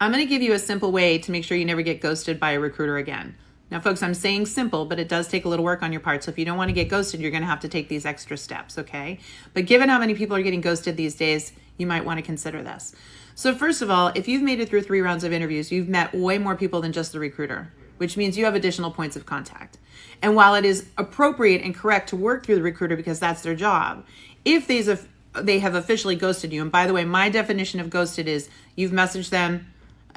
I'm going to give you a simple way to make sure you never get ghosted by a recruiter again. Now, folks, I'm saying simple, but it does take a little work on your part. So if you don't want to get ghosted, you're going to have to take these extra steps, okay? But given how many people are getting ghosted these days, you might want to consider this. So first of all, if you've made it through 3 rounds of interviews, you've met way more people than just the recruiter, which means you have additional points of contact. And while it is appropriate and correct to work through the recruiter because that's their job, if they have officially ghosted you, and by the way, my definition of ghosted is you've messaged them,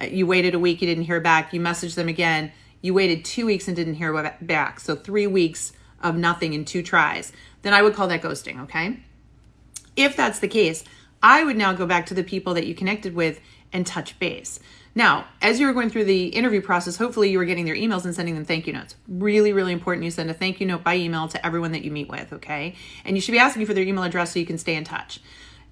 you waited a week, you didn't hear back, you messaged them again, you waited 2 weeks and didn't hear back, so 3 weeks of nothing in 2 tries, then I would call that ghosting, okay? If that's the case, I would now go back to the people that you connected with and touch base. Now, as you were going through the interview process, hopefully you were getting their emails and sending them thank you notes. Really, really important you send a thank you note by email to everyone that you meet with, okay? And you should be asking for their email address so you can stay in touch.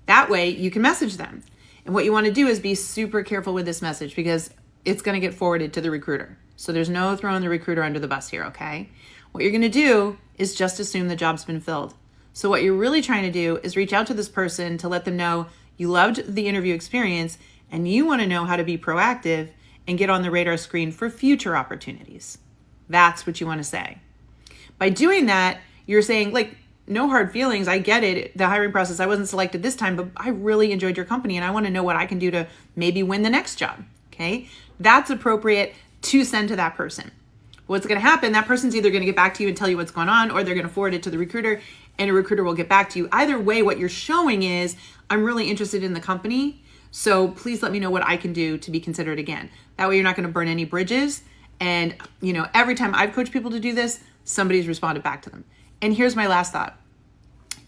That way you can message them. And what you want to do is be super careful with this message because it's going to get forwarded to the recruiter. So there's no throwing the recruiter under the bus here, okay? What you're going to do is just assume the job's been filled. So what you're really trying to do is reach out to this person to let them know you loved the interview experience and you want to know how to be proactive and get on the radar screen for future opportunities. That's what you want to say. By doing that, you're saying, like, no hard feelings. I get it. The hiring process, I wasn't selected this time, but I really enjoyed your company and I want to know what I can do to maybe win the next job. Okay. That's appropriate to send to that person. What's going to happen, that person's either going to get back to you and tell you what's going on, or they're going to forward it to the recruiter and a recruiter will get back to you. Either way, what you're showing is, I'm really interested in the company. So please let me know what I can do to be considered again. That way you're not going to burn any bridges. And, you know, every time I've coached people to do this, somebody's responded back to them. And here's my last thought.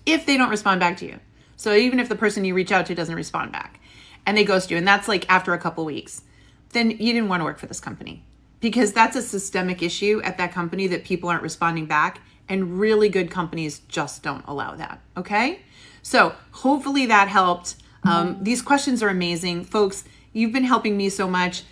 If they don't respond back to you, so even if the person you reach out to doesn't respond back and they ghost you, and that's like after a couple weeks, then you didn't want to work for this company because that's a systemic issue at that company that people aren't responding back, and really good companies just don't allow that. Okay. So hopefully that helped. These questions are amazing. Folks, you've been helping me so much.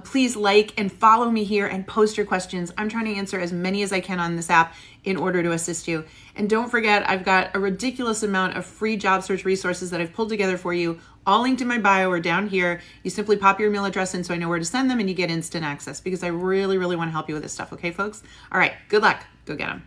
Please like and follow me here and post your questions. I'm trying to answer as many as I can on this app in order to assist you. And don't forget, I've got a ridiculous amount of free job search resources that I've pulled together for you, all linked in my bio or down here. You simply pop your email address in so I know where to send them and you get instant access because I really, really want to help you with this stuff. Okay, folks? All right. Good luck. Go get them.